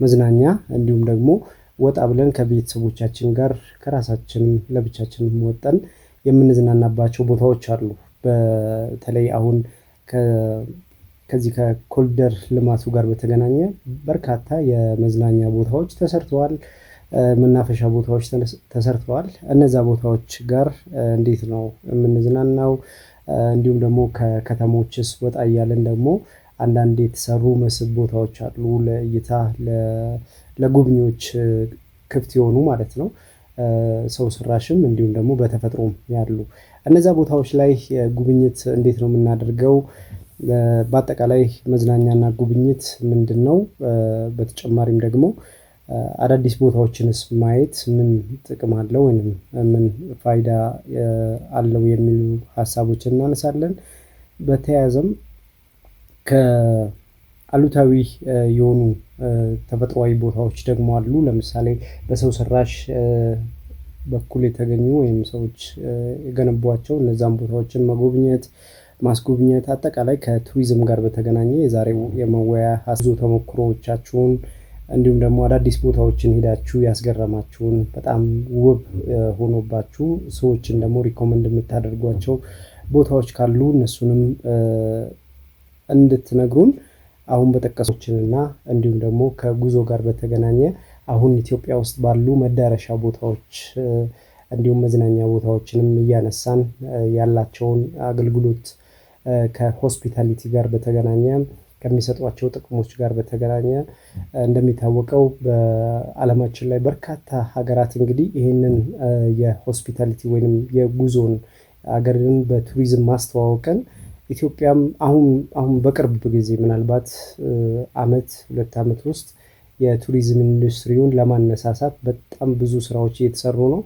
መዝናኛ እንዲሁም ደግሞ ወጣ ብለን ከቤተሰቦቻችን ጋር ከራሳችንም ለብቻችንም ወጠን የምንዝናናባቸው ቦታዎች አሉ። በተለይ አሁን ከዚህ ከኮሪደር ልማቱ ጋር በተገናኘ በርካታ የመዝናኛ ቦታዎች ተሰርተዋል። መናፈሻ ቦታዎች ተሰርተዋል። እነዛ ቦታዎች ጋር እንዴት ነው የምንዝናናው? እንዲሁም ደግሞ ከከተሞችስ ወጣ እያለን ደግሞ አንዳንድ የተሰሩ መስህብ ቦታዎች አሉ ለእይታ ለጎብኚዎች ክፍት የሆኑ ማለት ነው። ሰው ሰራሽም እንዲሁም ደግሞ በተፈጥሮም ያሉ እነዛ ቦታዎች ላይ ጉብኝት እንዴት ነው የምናደርገው? በአጠቃላይ መዝናኛና ጉብኝት ምንድነው? በተጨማሪም ደግሞ አዳዲስ ቦታዎችንስ ማየት ምን ጥቅም አለው ወይንም ምን ፋይዳ አለው የሚሉ ሀሳቦችን እናነሳለን። በተያያዘም ከአሉታዊ የሆኑ ተፈጥሯዊ ቦታዎች ደግሞ አሉ። ለምሳሌ በሰው ሰራሽ በኩል የተገኙ ወይም ሰዎች የገነቧቸው እነዛን ቦታዎችን መጎብኘት ማስጎብኘት አጠቃላይ ከቱሪዝም ጋር በተገናኘ የዛሬው የመወያያ ሀሳብ ተሞክሮዎቻችሁን እንዲሁም ደግሞ አዳዲስ ቦታዎችን ሄዳችሁ ያስገረማችሁን በጣም ውብ ሆኖባችሁ ሰዎችን ደግሞ ሪኮመንድ የምታደርጓቸው ቦታዎች ካሉ እነሱንም እንድትነግሩን አሁን በጠቀሶችንና እንዲሁም ደግሞ ከጉዞ ጋር በተገናኘ አሁን ኢትዮጵያ ውስጥ ባሉ መዳረሻ ቦታዎች እንዲሁም መዝናኛ ቦታዎችንም እያነሳን ያላቸውን አገልግሎት ከሆስፒታሊቲ ጋር በተገናኘ ከሚሰጧቸው ጥቅሞች ጋር በተገናኘ እንደሚታወቀው በአለማችን ላይ በርካታ ሀገራት እንግዲህ ይህንን የሆስፒታሊቲ ወይንም የጉዞን ሀገርን በቱሪዝም ማስተዋወቅን ኢትዮጵያም አሁን በቅርብ ጊዜ ምናልባት አመት 2 አመት ውስጥ የቱሪዝም ኢንዱስትሪውን ለማነሳሳት በጣም ብዙ ስራዎች እየተሰሩ ነው።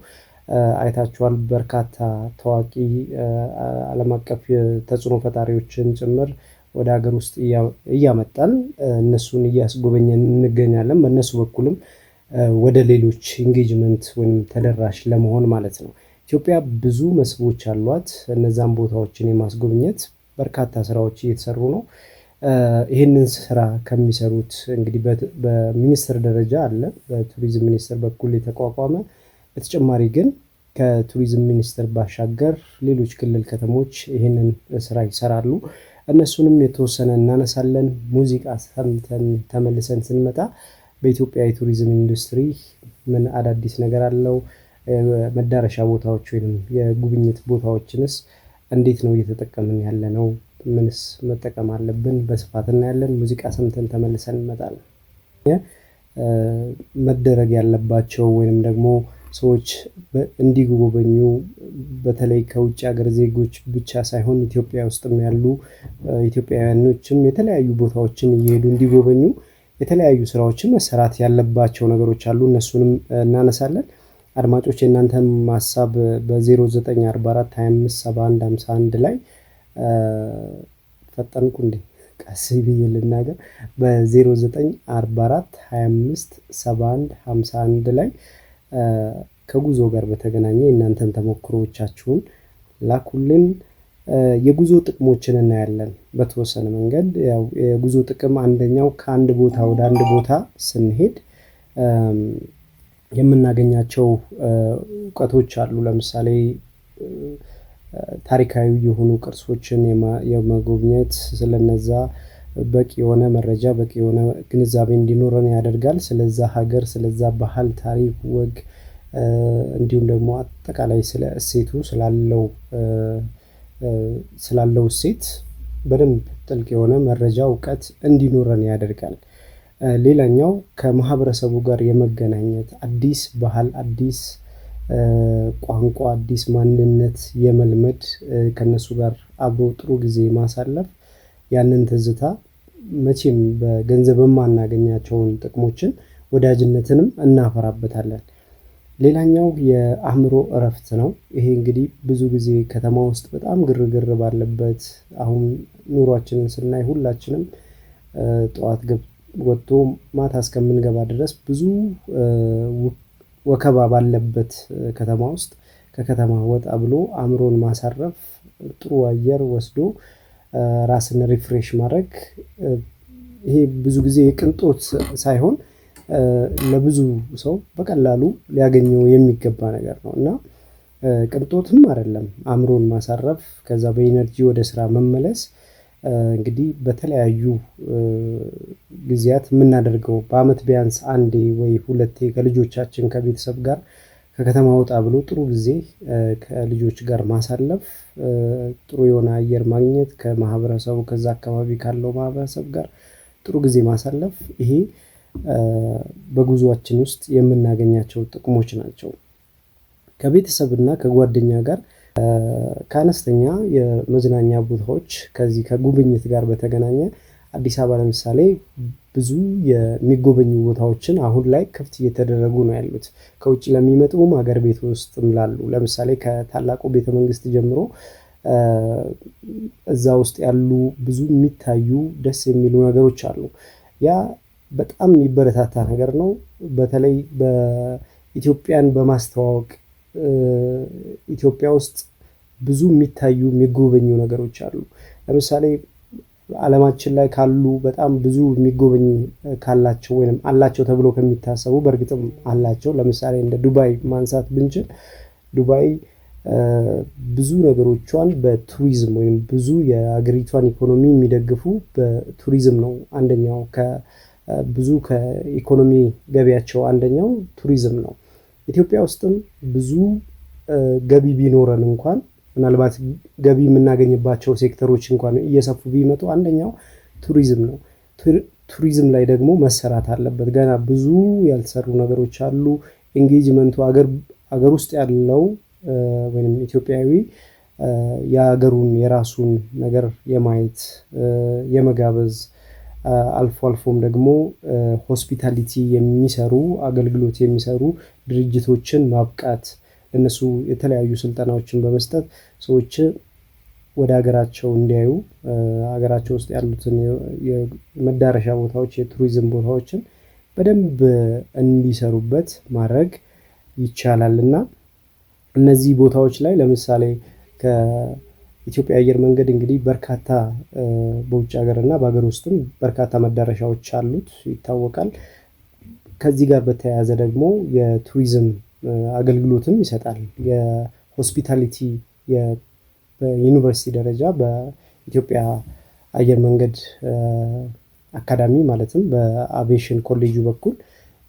አይታችኋል። በርካታ ታዋቂ ዓለም አቀፍ ተጽዕኖ ፈጣሪዎችን ጭምር ወደ ሀገር ውስጥ እያመጣን እነሱን እያስጎበኘን እንገኛለን። በእነሱ በኩልም ወደ ሌሎች ኢንጌጅመንት ወይም ተደራሽ ለመሆን ማለት ነው። ኢትዮጵያ ብዙ መስህቦች አሏት። እነዛን ቦታዎችን የማስጎብኘት በርካታ ስራዎች እየተሰሩ ነው። ይህንን ስራ ከሚሰሩት እንግዲህ በሚኒስትር ደረጃ አለ፣ በቱሪዝም ሚኒስቴር በኩል የተቋቋመ። በተጨማሪ ግን ከቱሪዝም ሚኒስቴር ባሻገር ሌሎች ክልል ከተሞች ይህንን ስራ ይሰራሉ። እነሱንም የተወሰነ እናነሳለን። ሙዚቃ ሰምተን ተመልሰን ስንመጣ በኢትዮጵያ የቱሪዝም ኢንዱስትሪ ምን አዳዲስ ነገር አለው? መዳረሻ ቦታዎች ወይም የጉብኝት ቦታዎችንስ እንዴት ነው እየተጠቀምን ያለነው? ምንስ መጠቀም አለብን? በስፋት እናያለን። ሙዚቃ ሰምተን ተመልሰን እንመጣለን። መደረግ ያለባቸው ወይንም ደግሞ ሰዎች እንዲጎበኙ በተለይ ከውጭ ሀገር ዜጎች ብቻ ሳይሆን ኢትዮጵያ ውስጥም ያሉ ኢትዮጵያውያኖችም የተለያዩ ቦታዎችን እየሄዱ እንዲጎበኙ የተለያዩ ስራዎችን መሰራት ያለባቸው ነገሮች አሉ። እነሱንም እናነሳለን። አድማጮች የእናንተም ሀሳብ በ0944 25 71 51 ላይ ፈጠንኩ እንዴ ቀስ ብዬ ልናገር። በ0944 25 71 51 ላይ ከጉዞ ጋር በተገናኘ እናንተን ተሞክሮዎቻችሁን ላኩልን። የጉዞ ጥቅሞችን እናያለን። በተወሰነ መንገድ ያው የጉዞ ጥቅም አንደኛው ከአንድ ቦታ ወደ አንድ ቦታ ስንሄድ የምናገኛቸው እውቀቶች አሉ። ለምሳሌ ታሪካዊ የሆኑ ቅርሶችን የመጎብኘት ስለነዛ በቂ የሆነ መረጃ በቂ የሆነ ግንዛቤ እንዲኖረን ያደርጋል። ስለዛ ሀገር ስለዛ ባህል፣ ታሪክ፣ ወግ እንዲሁም ደግሞ አጠቃላይ ስለ እሴቱ ስላለው እሴት በደንብ ጥልቅ የሆነ መረጃ እውቀት እንዲኖረን ያደርጋል። ሌላኛው ከማህበረሰቡ ጋር የመገናኘት አዲስ ባህል፣ አዲስ ቋንቋ፣ አዲስ ማንነት የመልመድ ከነሱ ጋር አብሮ ጥሩ ጊዜ ማሳለፍ ያንን ትዝታ መቼም በገንዘብ የማናገኛቸውን ጥቅሞችን ወዳጅነትንም እናፈራበታለን። ሌላኛው የአእምሮ እረፍት ነው። ይሄ እንግዲህ ብዙ ጊዜ ከተማ ውስጥ በጣም ግርግር ባለበት አሁን ኑሯችንን ስናይ ሁላችንም ጠዋት ወጥቶ ማታ እስከምንገባ ድረስ ብዙ ወከባ ባለበት ከተማ ውስጥ ከከተማ ወጣ ብሎ አእምሮን ማሳረፍ ጥሩ አየር ወስዶ ራስን ሪፍሬሽ ማድረግ ይሄ ብዙ ጊዜ የቅንጦት ሳይሆን ለብዙ ሰው በቀላሉ ሊያገኘው የሚገባ ነገር ነው እና ቅንጦትም አይደለም። አእምሮን ማሳረፍ ከዛ በኢነርጂ ወደ ስራ መመለስ እንግዲህ በተለያዩ ጊዜያት የምናደርገው በአመት ቢያንስ አንዴ ወይ ሁለቴ ከልጆቻችን ከቤተሰብ ጋር ከከተማ ወጣ ብሎ ጥሩ ጊዜ ከልጆች ጋር ማሳለፍ፣ ጥሩ የሆነ አየር ማግኘት፣ ከማህበረሰቡ ከዛ አካባቢ ካለው ማህበረሰብ ጋር ጥሩ ጊዜ ማሳለፍ ይሄ በጉዞአችን ውስጥ የምናገኛቸው ጥቅሞች ናቸው። ከቤተሰብና ከጓደኛ ጋር ከአነስተኛ የመዝናኛ ቦታዎች ከዚህ ከጉብኝት ጋር በተገናኘ አዲስ አበባ ለምሳሌ ብዙ የሚጎበኙ ቦታዎችን አሁን ላይ ክፍት እየተደረጉ ነው ያሉት። ከውጭ ለሚመጡም ሀገር ቤት ውስጥም ላሉ ለምሳሌ ከታላቁ ቤተ መንግስት ጀምሮ እዛ ውስጥ ያሉ ብዙ የሚታዩ ደስ የሚሉ ነገሮች አሉ። ያ በጣም የሚበረታታ ነገር ነው። በተለይ በኢትዮጵያን በማስተዋወቅ ኢትዮጵያ ውስጥ ብዙ የሚታዩ የሚጎበኙ ነገሮች አሉ። ለምሳሌ ዓለማችን ላይ ካሉ በጣም ብዙ የሚጎበኝ ካላቸው ወይም አላቸው ተብሎ ከሚታሰቡ በእርግጥም አላቸው። ለምሳሌ እንደ ዱባይ ማንሳት ብንችል ዱባይ ብዙ ነገሮቿን በቱሪዝም ወይም ብዙ የአገሪቷን ኢኮኖሚ የሚደግፉ በቱሪዝም ነው። አንደኛው ብዙ ከኢኮኖሚ ገቢያቸው አንደኛው ቱሪዝም ነው። ኢትዮጵያ ውስጥም ብዙ ገቢ ቢኖረን እንኳን ምናልባት ገቢ የምናገኝባቸው ሴክተሮች እንኳን እየሰፉ ቢመጡ አንደኛው ቱሪዝም ነው። ቱሪዝም ላይ ደግሞ መሰራት አለበት። ገና ብዙ ያልተሰሩ ነገሮች አሉ። ኤንጌጅመንቱ አገር ውስጥ ያለው ወይም ኢትዮጵያዊ የሀገሩን የራሱን ነገር የማየት የመጋበዝ አልፎ አልፎም ደግሞ ሆስፒታሊቲ የሚሰሩ አገልግሎት የሚሰሩ ድርጅቶችን ማብቃት እነሱ የተለያዩ ስልጠናዎችን በመስጠት ሰዎች ወደ ሀገራቸው እንዲያዩ ሀገራቸው ውስጥ ያሉትን የመዳረሻ ቦታዎች የቱሪዝም ቦታዎችን በደንብ እንዲሰሩበት ማድረግ ይቻላል እና እነዚህ ቦታዎች ላይ ለምሳሌ ከኢትዮጵያ አየር መንገድ እንግዲህ በርካታ በውጭ ሀገር እና በሀገር ውስጥም በርካታ መዳረሻዎች አሉት ይታወቃል። ከዚህ ጋር በተያያዘ ደግሞ የቱሪዝም አገልግሎትም ይሰጣል። የሆስፒታሊቲ በዩኒቨርሲቲ ደረጃ በኢትዮጵያ አየር መንገድ አካዳሚ ማለትም በአቪዬሽን ኮሌጁ በኩል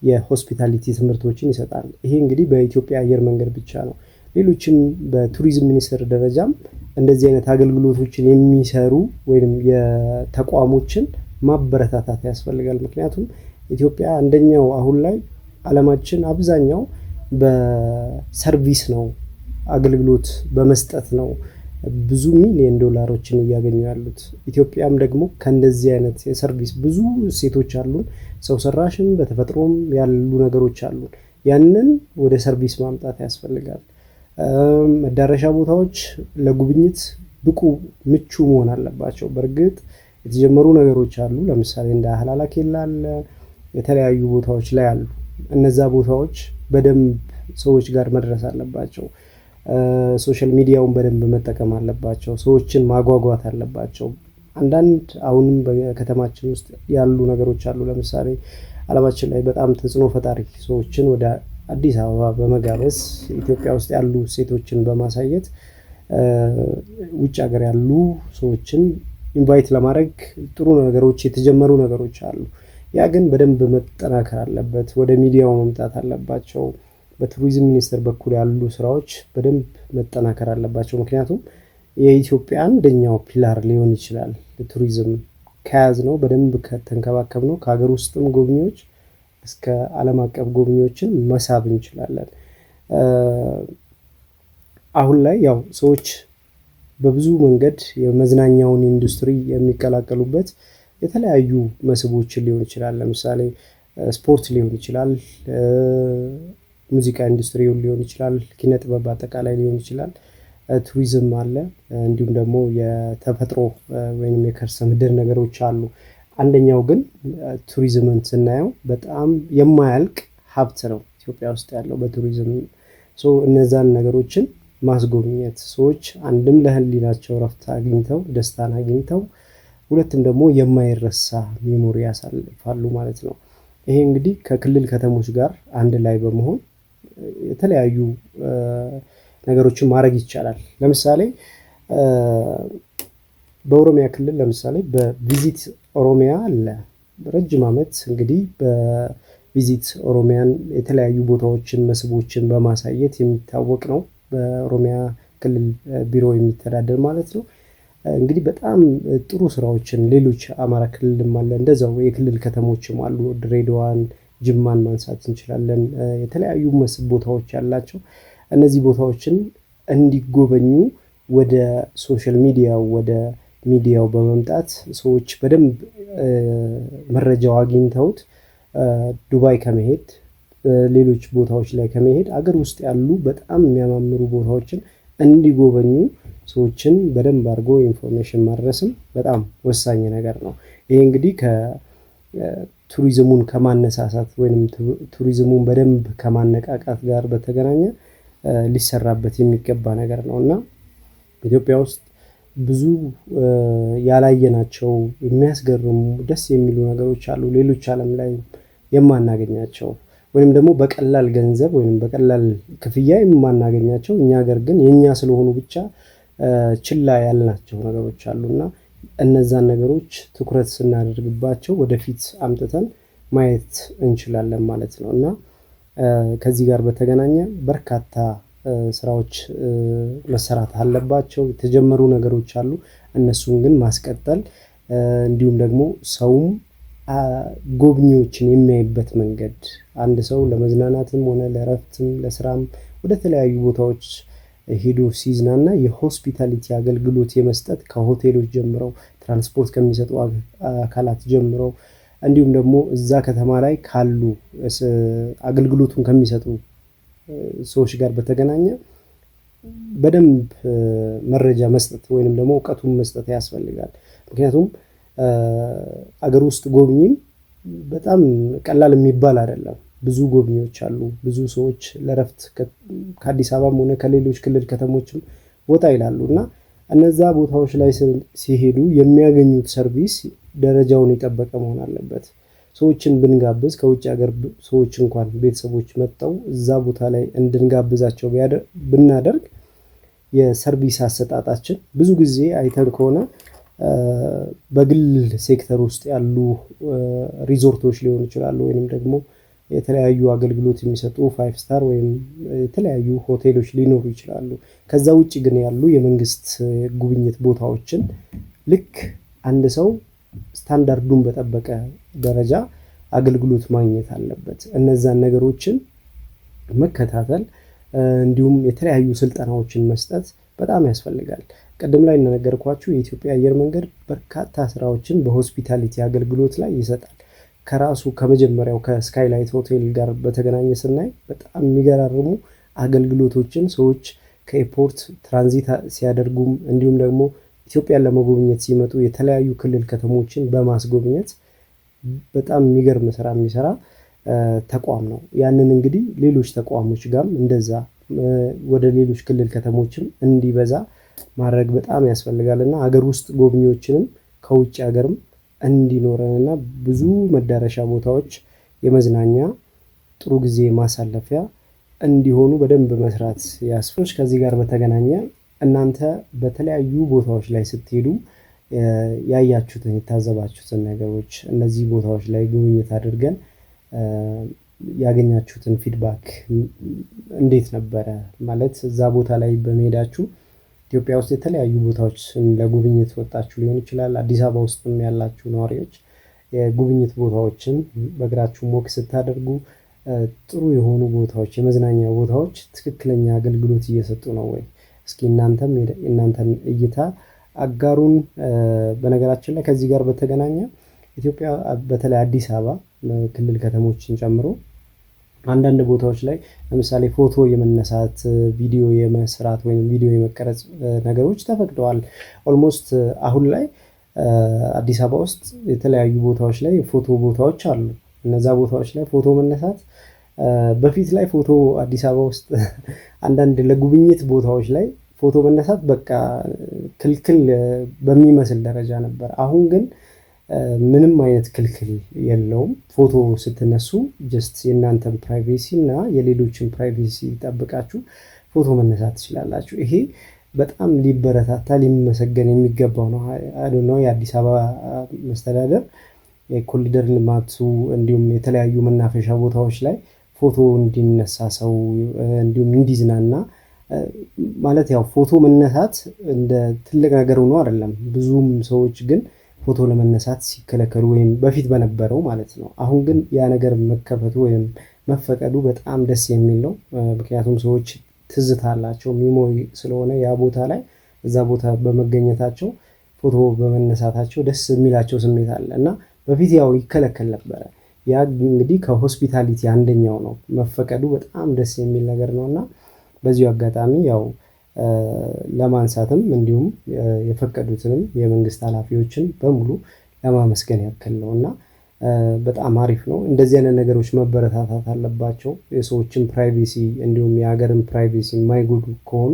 የሆስፒታሊቲ ትምህርቶችን ይሰጣል። ይሄ እንግዲህ በኢትዮጵያ አየር መንገድ ብቻ ነው። ሌሎችም በቱሪዝም ሚኒስቴር ደረጃም እንደዚህ አይነት አገልግሎቶችን የሚሰሩ ወይም የተቋሞችን ማበረታታት ያስፈልጋል። ምክንያቱም ኢትዮጵያ አንደኛው አሁን ላይ ዓለማችን አብዛኛው በሰርቪስ ነው፣ አገልግሎት በመስጠት ነው ብዙ ሚሊዮን ዶላሮችን እያገኙ ያሉት። ኢትዮጵያም ደግሞ ከእንደዚህ አይነት የሰርቪስ ብዙ እሴቶች አሉን፣ ሰው ሰራሽም በተፈጥሮም ያሉ ነገሮች አሉን። ያንን ወደ ሰርቪስ ማምጣት ያስፈልጋል። መዳረሻ ቦታዎች ለጉብኝት ብቁ ምቹ መሆን አለባቸው። በእርግጥ የተጀመሩ ነገሮች አሉ። ለምሳሌ እንደ ሀላላ ኬላ አለ፣ የተለያዩ ቦታዎች ላይ አሉ። እነዛ ቦታዎች በደንብ ሰዎች ጋር መድረስ አለባቸው። ሶሻል ሚዲያውን በደንብ መጠቀም አለባቸው። ሰዎችን ማጓጓት አለባቸው። አንዳንድ አሁንም በከተማችን ውስጥ ያሉ ነገሮች አሉ። ለምሳሌ ዓለማችን ላይ በጣም ተጽዕኖ ፈጣሪ ሰዎችን ወደ አዲስ አበባ በመጋበዝ ኢትዮጵያ ውስጥ ያሉ ሴቶችን በማሳየት ውጭ ሀገር ያሉ ሰዎችን ኢንቫይት ለማድረግ ጥሩ ነገሮች የተጀመሩ ነገሮች አሉ። ያ ግን በደንብ መጠናከር አለበት። ወደ ሚዲያው መምጣት አለባቸው። በቱሪዝም ሚኒስቴር በኩል ያሉ ስራዎች በደንብ መጠናከር አለባቸው። ምክንያቱም የኢትዮጵያ አንደኛው ፒላር ሊሆን ይችላል ቱሪዝም ከያዝነው በደንብ ከተንከባከብነው ከሀገር ውስጥም ጎብኚዎች እስከ ዓለም አቀፍ ጎብኚዎችን መሳብ እንችላለን። አሁን ላይ ያው ሰዎች በብዙ መንገድ የመዝናኛውን ኢንዱስትሪ የሚቀላቀሉበት የተለያዩ መስህቦችን ሊሆን ይችላል። ለምሳሌ ስፖርት ሊሆን ይችላል፣ ሙዚቃ ኢንዱስትሪውን ሊሆን ይችላል፣ ኪነ ጥበብ አጠቃላይ ሊሆን ይችላል። ቱሪዝም አለ፣ እንዲሁም ደግሞ የተፈጥሮ ወይም የከርሰ ምድር ነገሮች አሉ። አንደኛው ግን ቱሪዝምን ስናየው በጣም የማያልቅ ሀብት ነው ኢትዮጵያ ውስጥ ያለው በቱሪዝም። እነዛን ነገሮችን ማስጎብኘት ሰዎች አንድም ለህሊናቸው ረፍት አግኝተው ደስታን አግኝተው፣ ሁለትም ደግሞ የማይረሳ ሜሞሪ ያሳልፋሉ ማለት ነው። ይሄ እንግዲህ ከክልል ከተሞች ጋር አንድ ላይ በመሆን የተለያዩ ነገሮችን ማድረግ ይቻላል። ለምሳሌ በኦሮሚያ ክልል ለምሳሌ በቪዚት ኦሮሚያ አለ። ረጅም ዓመት እንግዲህ በቪዚት ኦሮሚያን የተለያዩ ቦታዎችን መስህቦችን በማሳየት የሚታወቅ ነው። በኦሮሚያ ክልል ቢሮ የሚተዳደር ማለት ነው። እንግዲህ በጣም ጥሩ ስራዎችን ሌሎች አማራ ክልልም አለ እንደዛው የክልል ከተሞችም አሉ። ድሬዳዋን፣ ጅማን ማንሳት እንችላለን። የተለያዩ መስህብ ቦታዎች ያላቸው እነዚህ ቦታዎችን እንዲጎበኙ ወደ ሶሻል ሚዲያው ወደ ሚዲያው በመምጣት ሰዎች በደንብ መረጃው አግኝተውት ዱባይ ከመሄድ ሌሎች ቦታዎች ላይ ከመሄድ አገር ውስጥ ያሉ በጣም የሚያማምሩ ቦታዎችን እንዲጎበኙ ሰዎችን በደንብ አድርጎ ኢንፎርሜሽን ማድረስም በጣም ወሳኝ ነገር ነው። ይሄ እንግዲህ ከቱሪዝሙን ከማነሳሳት ወይንም ቱሪዝሙን በደንብ ከማነቃቃት ጋር በተገናኘ ሊሰራበት የሚገባ ነገር ነው እና ኢትዮጵያ ውስጥ ብዙ ያላየናቸው የሚያስገርሙ ደስ የሚሉ ነገሮች አሉ። ሌሎች ዓለም ላይ የማናገኛቸው ወይም ደግሞ በቀላል ገንዘብ ወይም በቀላል ክፍያ የማናገኛቸው እኛ ሀገር ግን የኛ ስለሆኑ ብቻ ችላ ያልናቸው ነገሮች አሉና እነዛን ነገሮች ትኩረት ስናደርግባቸው ወደፊት አምጥተን ማየት እንችላለን ማለት ነው እና ከዚህ ጋር በተገናኘ በርካታ ስራዎች መሰራት አለባቸው። የተጀመሩ ነገሮች አሉ። እነሱን ግን ማስቀጠል እንዲሁም ደግሞ ሰውም ጎብኚዎችን የሚያይበት መንገድ አንድ ሰው ለመዝናናትም ሆነ ለእረፍትም ለስራም ወደ ተለያዩ ቦታዎች ሄዶ ሲዝናና የሆስፒታሊቲ አገልግሎት የመስጠት ከሆቴሎች ጀምረው ትራንስፖርት ከሚሰጡ አካላት ጀምረው እንዲሁም ደግሞ እዛ ከተማ ላይ ካሉ አገልግሎቱን ከሚሰጡ ሰዎች ጋር በተገናኘ በደንብ መረጃ መስጠት ወይንም ደግሞ እውቀቱን መስጠት ያስፈልጋል። ምክንያቱም አገር ውስጥ ጎብኚም በጣም ቀላል የሚባል አይደለም። ብዙ ጎብኚዎች አሉ። ብዙ ሰዎች ለእረፍት ከአዲስ አበባም ሆነ ከሌሎች ክልል ከተሞችም ወጣ ይላሉ እና እነዛ ቦታዎች ላይ ሲሄዱ የሚያገኙት ሰርቪስ ደረጃውን የጠበቀ መሆን አለበት። ሰዎችን ብንጋብዝ ከውጭ ሀገር ሰዎች እንኳን ቤተሰቦች መጥተው እዛ ቦታ ላይ እንድንጋብዛቸው ብናደርግ የሰርቪስ አሰጣጣችን ብዙ ጊዜ አይተን ከሆነ በግል ሴክተር ውስጥ ያሉ ሪዞርቶች ሊሆኑ ይችላሉ ወይንም ደግሞ የተለያዩ አገልግሎት የሚሰጡ 5 ስታር ወይም የተለያዩ ሆቴሎች ሊኖሩ ይችላሉ። ከዛ ውጭ ግን ያሉ የመንግስት ጉብኝት ቦታዎችን ልክ አንድ ሰው ስታንዳርዱን በጠበቀ ደረጃ አገልግሎት ማግኘት አለበት። እነዛን ነገሮችን መከታተል እንዲሁም የተለያዩ ስልጠናዎችን መስጠት በጣም ያስፈልጋል። ቀደም ላይ እንደነገርኳችሁ የኢትዮጵያ አየር መንገድ በርካታ ስራዎችን በሆስፒታሊቲ አገልግሎት ላይ ይሰጣል። ከራሱ ከመጀመሪያው ከስካይላይት ሆቴል ጋር በተገናኘ ስናይ በጣም የሚገራርሙ አገልግሎቶችን ሰዎች ከኤርፖርት ትራንዚት ሲያደርጉም እንዲሁም ደግሞ ኢትዮጵያን ለመጎብኘት ሲመጡ የተለያዩ ክልል ከተሞችን በማስጎብኘት በጣም የሚገርም ስራ የሚሰራ ተቋም ነው። ያንን እንግዲህ ሌሎች ተቋሞች ጋርም እንደዛ ወደ ሌሎች ክልል ከተሞችም እንዲበዛ ማድረግ በጣም ያስፈልጋልና ሀገር ውስጥ ጎብኚዎችንም ከውጭ ሀገርም እንዲኖረንና ብዙ መዳረሻ ቦታዎች የመዝናኛ ጥሩ ጊዜ ማሳለፊያ እንዲሆኑ በደንብ መስራት ያስፈልጋል። ከዚህ ጋር በተገናኘ እናንተ በተለያዩ ቦታዎች ላይ ስትሄዱ ያያችሁትን የታዘባችሁትን ነገሮች እነዚህ ቦታዎች ላይ ጉብኝት አድርገን ያገኛችሁትን ፊድባክ እንዴት ነበረ? ማለት እዛ ቦታ ላይ በመሄዳችሁ ኢትዮጵያ ውስጥ የተለያዩ ቦታዎች ለጉብኝት ወጣችሁ ሊሆን ይችላል። አዲስ አበባ ውስጥም ያላችሁ ነዋሪዎች የጉብኝት ቦታዎችን በእግራችሁ ሞክ ስታደርጉ ጥሩ የሆኑ ቦታዎች የመዝናኛ ቦታዎች ትክክለኛ አገልግሎት እየሰጡ ነው ወይ? እስኪ እናንተን እይታ አጋሩን። በነገራችን ላይ ከዚህ ጋር በተገናኘ ኢትዮጵያ በተለይ አዲስ አበባ ክልል ከተሞችን ጨምሮ አንዳንድ ቦታዎች ላይ ለምሳሌ ፎቶ የመነሳት ቪዲዮ የመስራት ወይም ቪዲዮ የመቀረጽ ነገሮች ተፈቅደዋል። ኦልሞስት አሁን ላይ አዲስ አበባ ውስጥ የተለያዩ ቦታዎች ላይ ፎቶ ቦታዎች አሉ። እነዛ ቦታዎች ላይ ፎቶ መነሳት በፊት ላይ ፎቶ አዲስ አበባ ውስጥ አንዳንድ ለጉብኝት ቦታዎች ላይ ፎቶ መነሳት በቃ ክልክል በሚመስል ደረጃ ነበር። አሁን ግን ምንም አይነት ክልክል የለውም። ፎቶ ስትነሱ ጀስት የእናንተን ፕራይቬሲ እና የሌሎችን ፕራይቬሲ ጠብቃችሁ ፎቶ መነሳት ትችላላችሁ። ይሄ በጣም ሊበረታታ ሊመሰገን የሚገባው ነው። ነው የአዲስ አበባ መስተዳደር የኮሪደር ልማቱ እንዲሁም የተለያዩ መናፈሻ ቦታዎች ላይ ፎቶ እንዲነሳ ሰው እንዲሁም እንዲዝናና ማለት ያው ፎቶ መነሳት እንደ ትልቅ ነገር ሆኖ አይደለም። ብዙም ሰዎች ግን ፎቶ ለመነሳት ሲከለከሉ ወይም በፊት በነበረው ማለት ነው። አሁን ግን ያ ነገር መከፈቱ ወይም መፈቀዱ በጣም ደስ የሚል ነው። ምክንያቱም ሰዎች ትዝታ አላቸው፣ ሚሞሪ ስለሆነ ያ ቦታ ላይ እዛ ቦታ በመገኘታቸው ፎቶ በመነሳታቸው ደስ የሚላቸው ስሜት አለ እና በፊት ያው ይከለከል ነበረ። ያ እንግዲህ ከሆስፒታሊቲ አንደኛው ነው። መፈቀዱ በጣም ደስ የሚል ነገር ነው እና በዚሁ አጋጣሚ ያው ለማንሳትም እንዲሁም የፈቀዱትንም የመንግስት ኃላፊዎችን በሙሉ ለማመስገን ያክል ነው እና በጣም አሪፍ ነው። እንደዚህ አይነት ነገሮች መበረታታት አለባቸው። የሰዎችን ፕራይቬሲ እንዲሁም የሀገርን ፕራይቬሲ የማይጎዱ ከሆኑ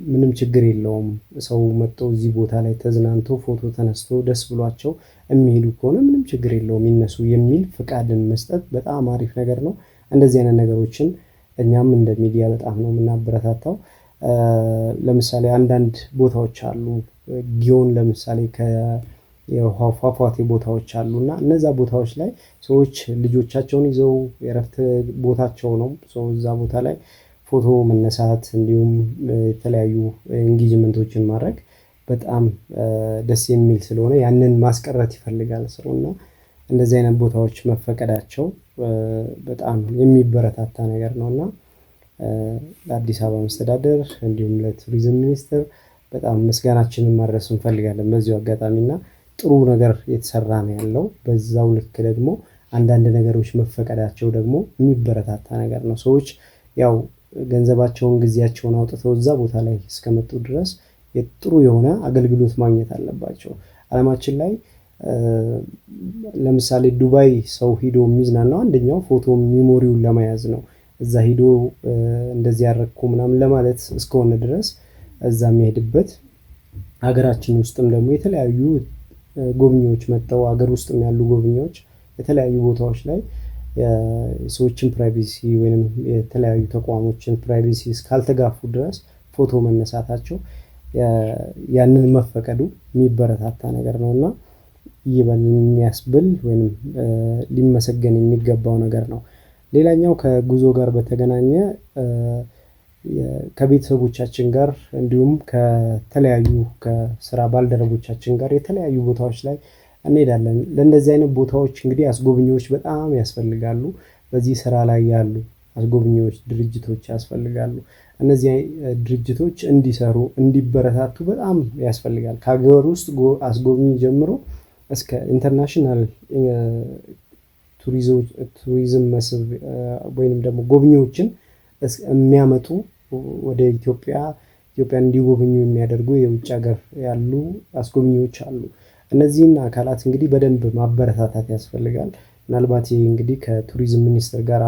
ምንም ችግር የለውም። ሰው መጥቶ እዚህ ቦታ ላይ ተዝናንቶ ፎቶ ተነስቶ ደስ ብሏቸው የሚሄዱ ከሆነ ምንም ችግር የለውም ይነሱ የሚል ፍቃድን መስጠት በጣም አሪፍ ነገር ነው። እንደዚህ አይነት ነገሮችን እኛም እንደ ሚዲያ በጣም ነው የምናበረታታው። ለምሳሌ አንዳንድ ቦታዎች አሉ፣ ጊዮን ለምሳሌ የውሃ ፏፏቴ ቦታዎች አሉ እና እነዛ ቦታዎች ላይ ሰዎች ልጆቻቸውን ይዘው የእረፍት ቦታቸው ነው። እዛ ቦታ ላይ ፎቶ መነሳት እንዲሁም የተለያዩ ኢንጌጅመንቶችን ማድረግ በጣም ደስ የሚል ስለሆነ ያንን ማስቀረት ይፈልጋል ሰው እና እንደዚህ አይነት ቦታዎች መፈቀዳቸው በጣም የሚበረታታ ነገር ነው እና ለአዲስ አበባ መስተዳደር እንዲሁም ለቱሪዝም ሚኒስቴር በጣም ምስጋናችንን ማድረስ እንፈልጋለን በዚሁ አጋጣሚ እና ጥሩ ነገር የተሰራ ነው ያለው። በዛው ልክ ደግሞ አንዳንድ ነገሮች መፈቀዳቸው ደግሞ የሚበረታታ ነገር ነው። ሰዎች ያው ገንዘባቸውን ጊዜያቸውን አውጥተው እዛ ቦታ ላይ እስከመጡ ድረስ ጥሩ የሆነ አገልግሎት ማግኘት አለባቸው። አለማችን ላይ ለምሳሌ ዱባይ ሰው ሂዶ የሚዝናናው አንደኛው ፎቶ ሚሞሪውን ለመያዝ ነው። እዛ ሂዶ እንደዚህ ያደረኩ ምናምን ለማለት እስከሆነ ድረስ እዛ የሚሄድበት ሀገራችን ውስጥም ደግሞ የተለያዩ ጎብኚዎች መጥተው ሀገር ውስጥም ያሉ ጎብኚዎች የተለያዩ ቦታዎች ላይ የሰዎችን ፕራይቬሲ ወይም የተለያዩ ተቋሞችን ፕራይቬሲ እስካልተጋፉ ድረስ ፎቶ መነሳታቸው ያንን መፈቀዱ የሚበረታታ ነገር ነው እና ይበል የሚያስብል ወይም ሊመሰገን የሚገባው ነገር ነው። ሌላኛው ከጉዞ ጋር በተገናኘ ከቤተሰቦቻችን ጋር እንዲሁም ከተለያዩ ከስራ ባልደረቦቻችን ጋር የተለያዩ ቦታዎች ላይ እንሄዳለን። ለእንደዚህ አይነት ቦታዎች እንግዲህ አስጎብኚዎች በጣም ያስፈልጋሉ። በዚህ ስራ ላይ ያሉ አስጎብኚዎች ድርጅቶች ያስፈልጋሉ። እነዚህ ድርጅቶች እንዲሰሩ እንዲበረታቱ በጣም ያስፈልጋል። ከሀገር ውስጥ አስጎብኚ ጀምሮ እስከ ኢንተርናሽናል ቱሪዝም መስህብ ወይንም ደግሞ ጎብኚዎችን የሚያመጡ ወደ ኢትዮጵያን እንዲጎበኙ የሚያደርጉ የውጭ ሀገር ያሉ አስጎብኚዎች አሉ። እነዚህን አካላት እንግዲህ በደንብ ማበረታታት ያስፈልጋል። ምናልባት ይሄ እንግዲህ ከቱሪዝም ሚኒስቴር ጋር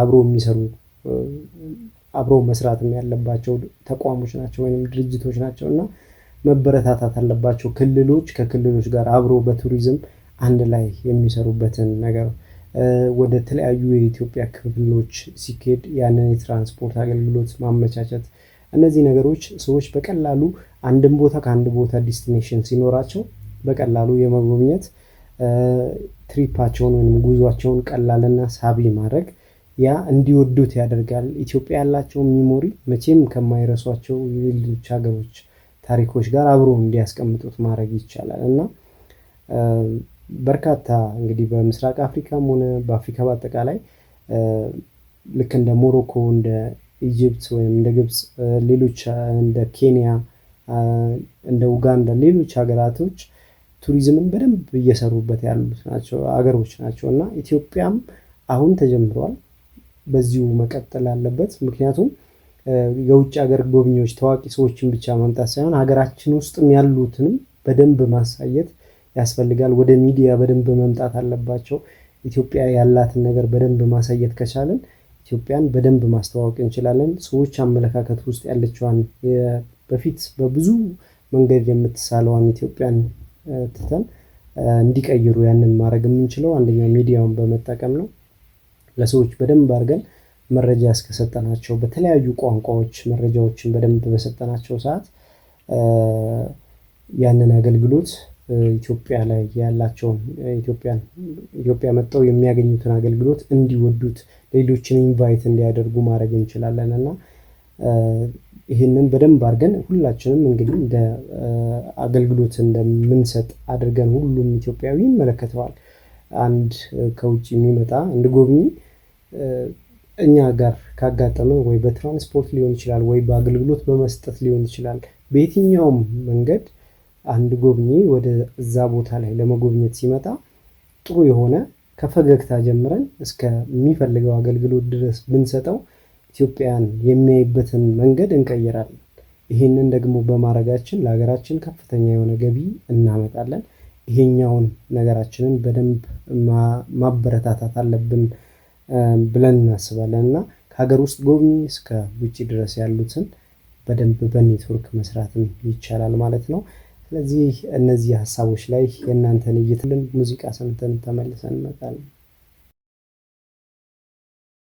አብሮ መስራትም ያለባቸው ተቋሞች ናቸው ወይም ድርጅቶች ናቸው እና መበረታታት አለባቸው። ክልሎች ከክልሎች ጋር አብሮ በቱሪዝም አንድ ላይ የሚሰሩበትን ነገር ወደ ተለያዩ የኢትዮጵያ ክፍሎች ሲኬድ ያንን የትራንስፖርት አገልግሎት ማመቻቸት፣ እነዚህ ነገሮች ሰዎች በቀላሉ አንድን ቦታ ከአንድ ቦታ ዲስቲኔሽን ሲኖራቸው በቀላሉ የመጎብኘት ትሪፓቸውን ወይም ጉዟቸውን ቀላልና ሳቢ ማድረግ ያ እንዲወዱት ያደርጋል። ኢትዮጵያ ያላቸውን ሚሞሪ መቼም ከማይረሷቸው የሌሎች ሀገሮች ታሪኮች ጋር አብሮ እንዲያስቀምጡት ማድረግ ይቻላል እና በርካታ እንግዲህ በምስራቅ አፍሪካም ሆነ በአፍሪካ በአጠቃላይ ልክ እንደ ሞሮኮ፣ እንደ ኢጅፕት ወይም እንደ ግብፅ፣ ሌሎች እንደ ኬንያ፣ እንደ ኡጋንዳ፣ ሌሎች ሀገራቶች ቱሪዝምን በደንብ እየሰሩበት ያሉት ናቸው ሀገሮች ናቸው እና ኢትዮጵያም አሁን ተጀምሯል። በዚሁ መቀጠል አለበት። ምክንያቱም የውጭ ሀገር ጎብኚዎች ታዋቂ ሰዎችን ብቻ ማምጣት ሳይሆን ሀገራችን ውስጥም ያሉትንም በደንብ ማሳየት ያስፈልጋል። ወደ ሚዲያ በደንብ መምጣት አለባቸው። ኢትዮጵያ ያላትን ነገር በደንብ ማሳየት ከቻለን ኢትዮጵያን በደንብ ማስተዋወቅ እንችላለን። ሰዎች አመለካከት ውስጥ ያለችዋን በፊት በብዙ መንገድ የምትሳለዋን ኢትዮጵያን ትተን እንዲቀይሩ ያንን ማድረግ የምንችለው አንደኛ ሚዲያውን በመጠቀም ነው። ለሰዎች በደንብ አድርገን መረጃ እስከሰጠናቸው በተለያዩ ቋንቋዎች መረጃዎችን በደንብ በሰጠናቸው ሰዓት ያንን አገልግሎት ኢትዮጵያ ላይ ያላቸውን ኢትዮጵያ መጥተው የሚያገኙትን አገልግሎት እንዲወዱት ሌሎችን ኢንቫይት እንዲያደርጉ ማድረግ እንችላለን እና ይህንን በደንብ አድርገን ሁላችንም እንግዲህ እንደ አገልግሎት እንደምንሰጥ አድርገን ሁሉም ኢትዮጵያዊ ይመለከተዋል። አንድ ከውጭ የሚመጣ አንድ ጎብኚ እኛ ጋር ካጋጠመ ወይ በትራንስፖርት ሊሆን ይችላል ወይ በአገልግሎት በመስጠት ሊሆን ይችላል። በየትኛውም መንገድ አንድ ጎብኚ ወደ እዛ ቦታ ላይ ለመጎብኘት ሲመጣ ጥሩ የሆነ ከፈገግታ ጀምረን እስከሚፈልገው አገልግሎት ድረስ ብንሰጠው ኢትዮጵያን የሚያይበትን መንገድ እንቀይራለን። ይህንን ደግሞ በማድረጋችን ለሀገራችን ከፍተኛ የሆነ ገቢ እናመጣለን። ይሄኛውን ነገራችንን በደንብ ማበረታታት አለብን ብለን እናስባለን እና ከሀገር ውስጥ ጎብኚ እስከ ውጭ ድረስ ያሉትን በደንብ በኔትወርክ መስራትም ይቻላል ማለት ነው። ስለዚህ እነዚህ ሀሳቦች ላይ የእናንተን እይታልን ሙዚቃ ሰምተን ተመልሰን እንመጣለን።